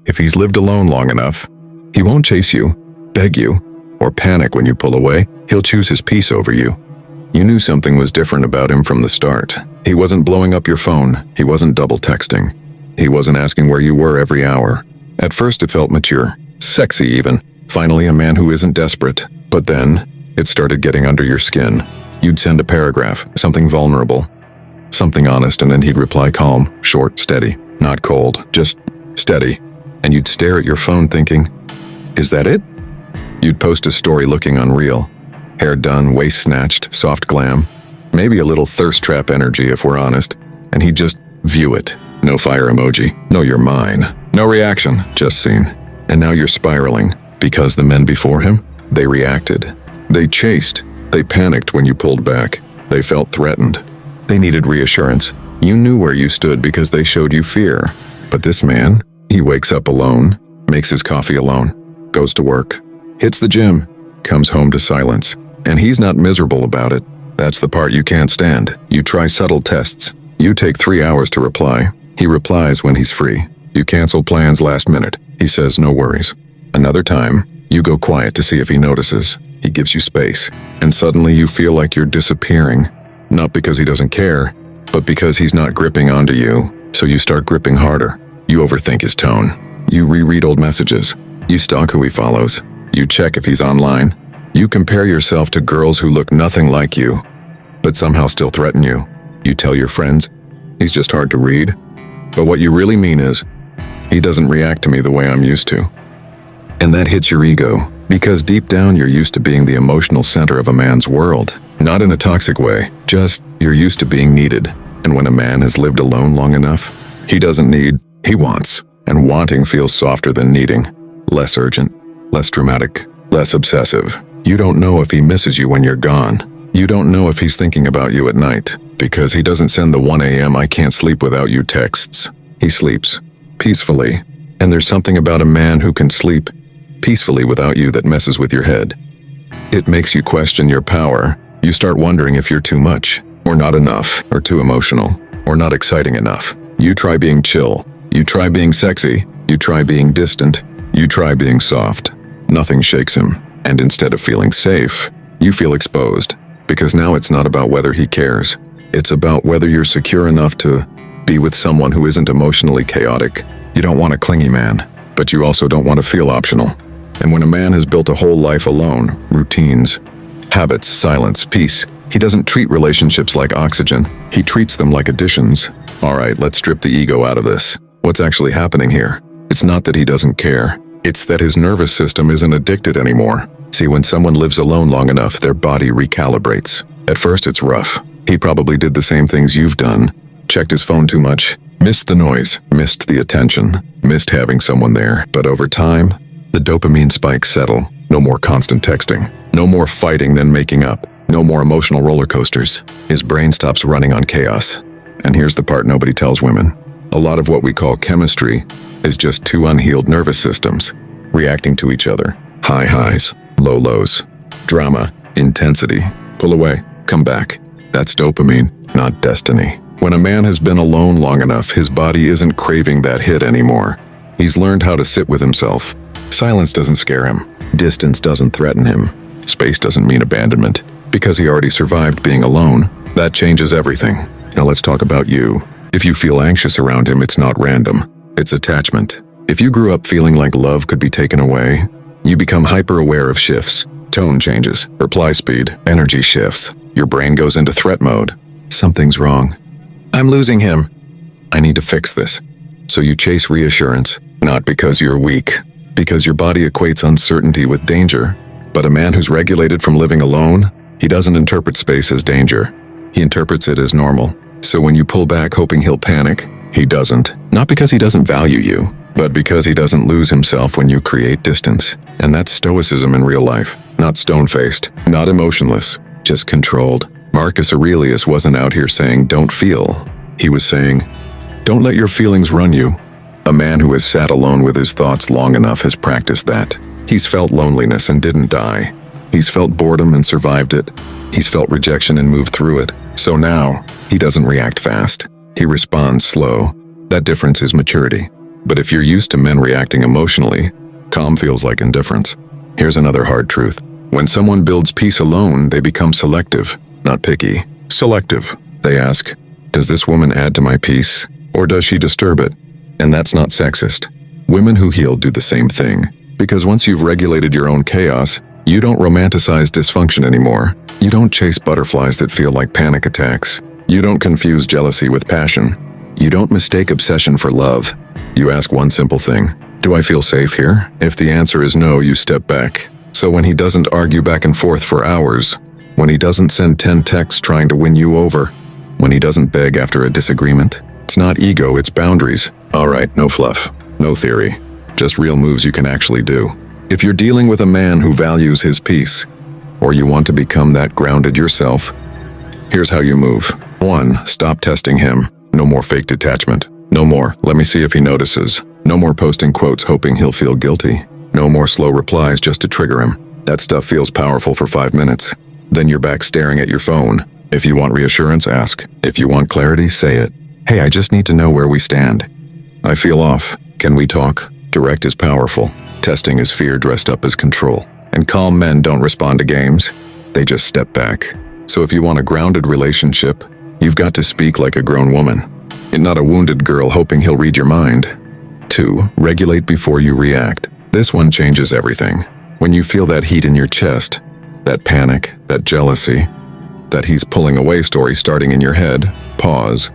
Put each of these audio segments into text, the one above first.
If he's lived alone long enough, he won't chase you, beg you, or panic when you pull away. He'll choose his peace over you. You knew something was different about him from the start. He wasn't blowing up your phone. He wasn't double texting. He wasn't asking where you were every hour. At first it felt mature, sexy even. Finally a man who isn't desperate. But then, it started getting under your skin. You'd send a paragraph, something vulnerable, something honest, and then he'd reply calm, short, steady. Not cold, just steady. And you'd stare at your phone thinking, is that it? You'd post a story looking unreal. Hair done, waist snatched, soft glam. Maybe a little thirst trap energy if we're honest. And he'd just view it. No fire emoji. No, you're mine. No reaction. Just seen. And now you're spiraling. Because the men before him, they reacted. They chased. They panicked when you pulled back. They felt threatened. They needed reassurance. You knew where you stood because they showed you fear. But this man, he wakes up alone, makes his coffee alone, goes to work, hits the gym, comes home to silence. And he's not miserable about it. That's the part you can't stand. You try subtle tests. You take 3 hours to reply. He replies when he's free. You cancel plans last minute. He says no worries. Another time, you go quiet to see if he notices. He gives you space. And suddenly you feel like you're disappearing. Not because he doesn't care, but because he's not gripping onto you. So you start gripping harder. You overthink his tone. You reread old messages. You stalk who he follows. You check if he's online. You compare yourself to girls who look nothing like you, but somehow still threaten you. You tell your friends, he's just hard to read. But what you really mean is, he doesn't react to me the way I'm used to. And that hits your ego, because deep down you're used to being the emotional center of a man's world. Not in a toxic way, just you're used to being needed. And when a man has lived alone long enough, he doesn't need, he wants. And wanting feels softer than needing. Less urgent, less dramatic, less obsessive. You don't know if he misses you when you're gone. You don't know if he's thinking about you at night, because he doesn't send the 1 a.m. I can't sleep without you texts. He sleeps peacefully. And there's something about a man who can sleep peacefully without you that messes with your head. It makes you question your power. You start wondering if you're too much, or not enough, or too emotional, or not exciting enough. You try being chill. You try being sexy. You try being distant. You try being soft. Nothing shakes him. And instead of feeling safe, you feel exposed. Because now it's not about whether he cares. It's about whether you're secure enough to be with someone who isn't emotionally chaotic. You don't want a clingy man, but you also don't want to feel optional. And when a man has built a whole life alone, routines, habits, silence, peace, he doesn't treat relationships like oxygen. He treats them like additions. All right, let's strip the ego out of this. What's actually happening here? It's not that he doesn't care. It's that his nervous system isn't addicted anymore. See, when someone lives alone long enough, their body recalibrates. At first it's rough. He probably did the same things you've done. Checked his phone too much. Missed the noise. Missed the attention. Missed having someone there. But over time, the dopamine spikes settle. No more constant texting. No more fighting then making up. No more emotional roller coasters. His brain stops running on chaos. And here's the part nobody tells women. A lot of what we call chemistry is just two unhealed nervous systems reacting to each other. High highs, low lows, drama, intensity, pull away, come back. That's dopamine, not destiny. When a man has been alone long enough, his body isn't craving that hit anymore. He's learned how to sit with himself. Silence doesn't scare him. Distance doesn't threaten him. Space doesn't mean abandonment. Because he already survived being alone, that changes everything. Now let's talk about you. If you feel anxious around him, it's not random. It's attachment. If you grew up feeling like love could be taken away, you become hyper-aware of shifts. Tone changes, reply speed, energy shifts. Your brain goes into threat mode. Something's wrong. I'm losing him. I need to fix this. So you chase reassurance, not because you're weak, because your body equates uncertainty with danger. But a man who's regulated from living alone, he doesn't interpret space as danger. He interprets it as normal. So when you pull back hoping he'll panic, he doesn't. Not because he doesn't value you, but because he doesn't lose himself when you create distance. And that's Stoicism in real life. Not stone-faced, not emotionless, just controlled. Marcus Aurelius wasn't out here saying, don't feel. He was saying, don't let your feelings run you. A man who has sat alone with his thoughts long enough has practiced that. He's felt loneliness and didn't die. He's felt boredom and survived it. He's felt rejection and moved through it. So now, he doesn't react fast. He responds slow. That difference is maturity. But if you're used to men reacting emotionally, calm feels like indifference. Here's another hard truth. When someone builds peace alone, they become selective, not picky. Selective. They ask, does this woman add to my peace, or does she disturb it? And that's not sexist. Women who heal do the same thing, because once you've regulated your own chaos, you don't romanticize dysfunction anymore. You don't chase butterflies that feel like panic attacks. You don't confuse jealousy with passion. You don't mistake obsession for love. You ask one simple thing, do I feel safe here? If the answer is no, you step back. So when he doesn't argue back and forth for hours, when he doesn't send 10 texts trying to win you over, when he doesn't beg after a disagreement, it's not ego, it's boundaries. All right, no fluff, no theory, just real moves you can actually do. If you're dealing with a man who values his peace, or you want to become that grounded yourself, here's how you move. 1. Stop testing him. No more fake detachment. No more, let me see if he notices. No more posting quotes hoping he'll feel guilty. No more slow replies just to trigger him. That stuff feels powerful for 5 minutes. Then you're back staring at your phone. If you want reassurance, ask. If you want clarity, say it. Hey, I just need to know where we stand. I feel off. Can we talk? Direct is powerful. Testing is fear dressed up as control. And calm men don't respond to games. They just step back. So if you want a grounded relationship, you've got to speak like a grown woman, and not a wounded girl hoping he'll read your mind. 2. Regulate before you react. This one changes everything. When you feel that heat in your chest, that panic, that jealousy, that he's pulling away story starting in your head, pause.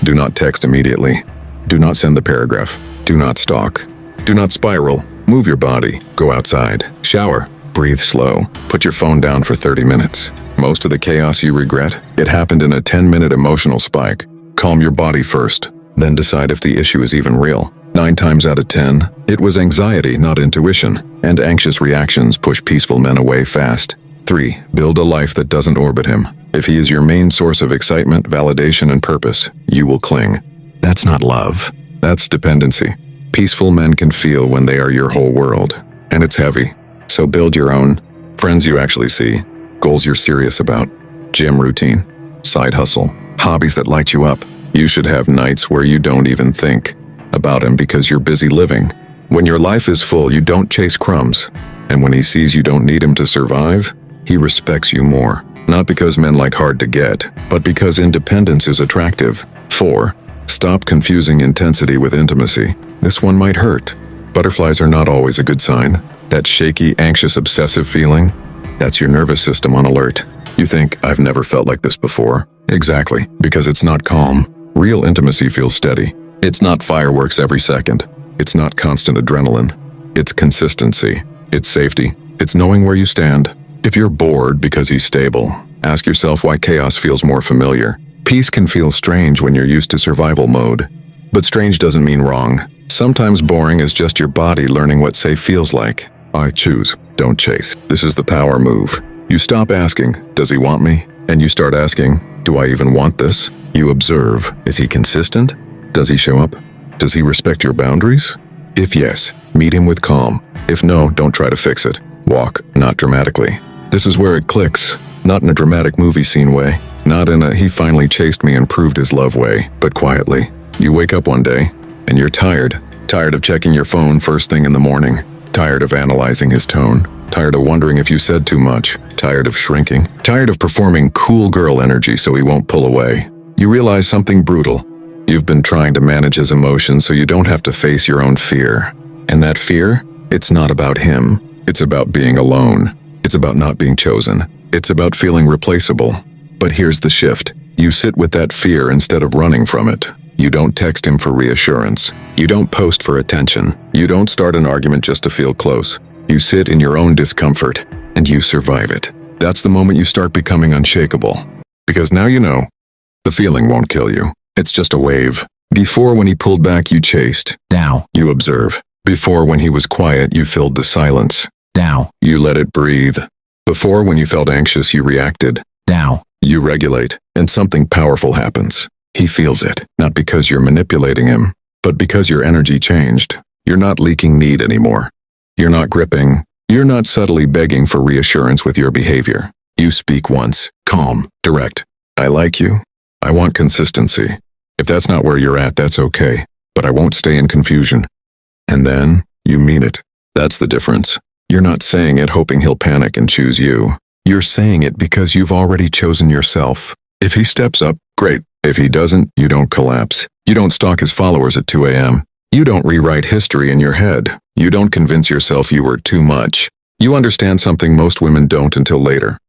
Do not text immediately. Do not send the paragraph. Do not stalk. Do not spiral. Move your body. Go outside. Shower. Breathe slow. Put your phone down for 30 minutes. Most of the chaos you regret, it happened in a 10-minute emotional spike. Calm your body first, then decide if the issue is even real. 9 times out of 10, it was anxiety, not intuition, and anxious reactions push peaceful men away fast. 3. Build a life that doesn't orbit him. If he is your main source of excitement, validation, and purpose, you will cling. That's not love. That's dependency. Peaceful men can feel when they are your whole world, and it's heavy. So build your own. Friends you actually see. Goals you're serious about. Gym routine. Side hustle. Hobbies that light you up. You should have nights where you don't even think about him because you're busy living. When your life is full, you don't chase crumbs. And when he sees you don't need him to survive, he respects you more. Not because men like hard to get, but because independence is attractive. 4. Stop confusing intensity with intimacy. This one might hurt. Butterflies are not always a good sign. That shaky, anxious, obsessive feeling, that's your nervous system on alert. You think, I've never felt like this before. Exactly, because it's not calm. Real intimacy feels steady. It's not fireworks every second. It's not constant adrenaline. It's consistency. It's safety. It's knowing where you stand. If you're bored because he's stable, ask yourself why chaos feels more familiar. Peace can feel strange when you're used to survival mode. But strange doesn't mean wrong. Sometimes boring is just your body learning what safe feels like. I choose. Don't chase. This is the power move. You stop asking, does he want me? And you start asking, do I even want this? You observe. Is he consistent? Does he show up? Does he respect your boundaries? If yes, meet him with calm. If no, don't try to fix it. Walk, not dramatically. This is where it clicks. Not in a dramatic movie scene way. Not in a he finally chased me and proved his love way, but quietly. You wake up one day, and you're tired. Tired of checking your phone first thing in the morning. Tired of analyzing his tone. Tired of wondering if you said too much. Tired of shrinking. Tired of performing cool girl energy so he won't pull away. You realize something brutal. You've been trying to manage his emotions so you don't have to face your own fear. And that fear, it's not about him. It's about being alone. It's about not being chosen. It's about feeling replaceable. But here's the shift. You sit with that fear instead of running from it. You don't text him for reassurance. You don't post for attention. You don't start an argument just to feel close. You sit in your own discomfort, and you survive it. That's the moment you start becoming unshakable. Because now you know, the feeling won't kill you. It's just a wave. Before, when he pulled back, you chased. Now, you observe. Before, when he was quiet, you filled the silence. Now, you let it breathe. Before, when you felt anxious, you reacted. Now, you regulate, and something powerful happens. He feels it, not because you're manipulating him, but because your energy changed. You're not leaking need anymore. You're not gripping. You're not subtly begging for reassurance with your behavior. You speak once, calm, direct. I like you. I want consistency. If that's not where you're at, that's okay. but I won't stay in confusion. And then, you mean it. That's the difference. You're not saying it hoping he'll panic and choose you. You're saying it because you've already chosen yourself. If he steps up, great. If he doesn't, you don't collapse. You don't stalk his followers at 2 a.m. You don't rewrite history in your head. You don't convince yourself you were too much. You understand something most women don't until later.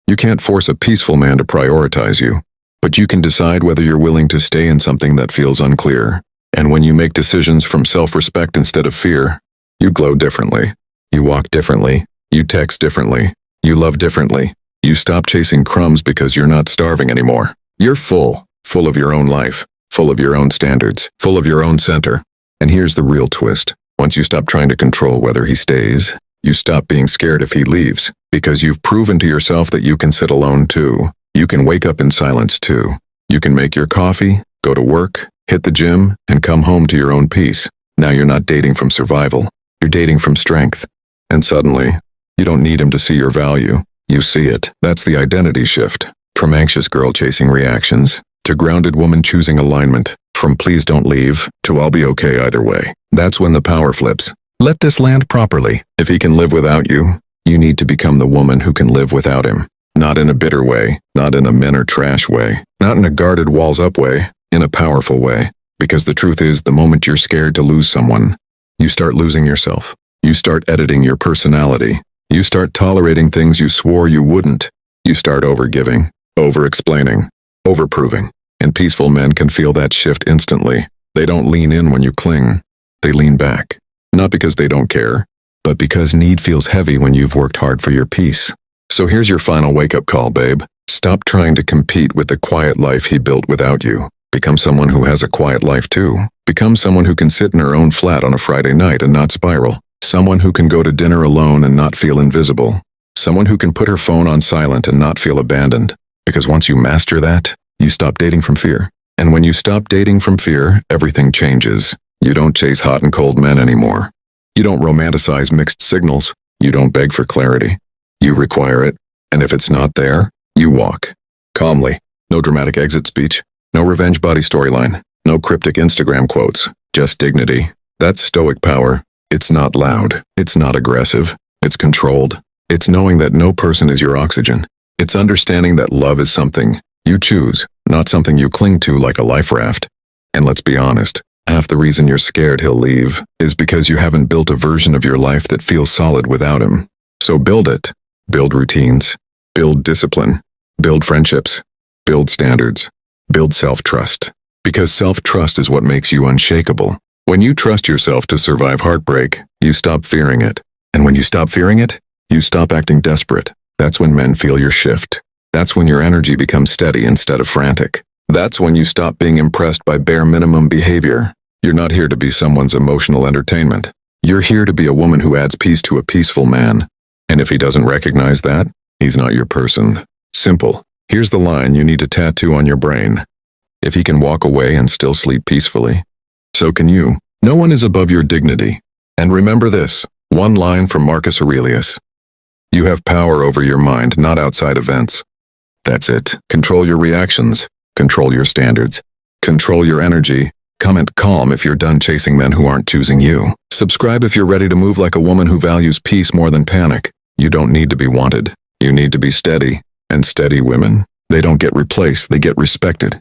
You can't force a peaceful man to prioritize you, but you can decide whether you're willing to stay in something that feels unclear. And when you make decisions from self-respect instead of fear, you glow differently. You walk differently. You text differently. You love differently. You stop chasing crumbs because you're not starving anymore. You're full of your own life, full of your own standards, full of your own center. And here's the real twist. Once you stop trying to control whether he stays, you stop being scared if he leaves, because you've proven to yourself that you can sit alone too. You can wake up in silence too. You can make your coffee, go to work, hit the gym, and come home to your own peace. Now you're not dating from survival. You're dating from strength. And suddenly, you don't need him to see your value. You see it. That's the identity shift. From anxious girl chasing reactions, to grounded woman choosing alignment. From please don't leave, to I'll be okay either way. That's when the power flips. Let this land properly. If he can live without you, you need to become the woman who can live without him. Not in a bitter way, not in a men are trash way, not in a guarded walls up way, in a powerful way. Because the truth is, the moment you're scared to lose someone, you start losing yourself. You start editing your personality. You start tolerating things you swore you wouldn't. You start overgiving, over-explaining, over-proving. And peaceful men can feel that shift instantly. They don't lean in when you cling. They lean back. Not because they don't care, but because need feels heavy when you've worked hard for your peace. So here's your final wake-up call, babe. Stop trying to compete with the quiet life he built without you. Become someone who has a quiet life too. Become someone who can sit in her own flat on a Friday night and not spiral. Someone who can go to dinner alone and not feel invisible. Someone who can put her phone on silent and not feel abandoned. Because once you master that, you stop dating from fear. And when you stop dating from fear, everything changes. You don't chase hot and cold men anymore. You don't romanticize mixed signals. You don't beg for clarity. You require it. And if it's not there, you walk. Calmly. No dramatic exit speech. No revenge body storyline. No cryptic Instagram quotes. Just dignity. That's stoic power. It's not loud. It's not aggressive. It's controlled. It's knowing that no person is your oxygen. It's understanding that love is something you choose, not something you cling to like a life raft. And let's be honest, half the reason you're scared he'll leave is because you haven't built a version of your life that feels solid without him. So build it. Build routines. Build discipline. Build friendships. Build standards. Build self-trust. Because self-trust is what makes you unshakable. When you trust yourself to survive heartbreak, you stop fearing it. And when you stop fearing it, you stop acting desperate. That's when men feel your shift. That's when your energy becomes steady instead of frantic. That's when you stop being impressed by bare minimum behavior. You're not here to be someone's emotional entertainment. You're here to be a woman who adds peace to a peaceful man. And if he doesn't recognize that, he's not your person. Simple. Here's the line you need to tattoo on your brain. If he can walk away and still sleep peacefully, so can you. No one is above your dignity. And remember this, one line from Marcus Aurelius. You have power over your mind, not outside events. That's it. Control your reactions. Control your standards. Control your energy. Comment calm if you're done chasing men who aren't choosing you. Subscribe if you're ready to move like a woman who values peace more than panic. You don't need to be wanted. You need to be steady. And steady women, they don't get replaced, they get respected.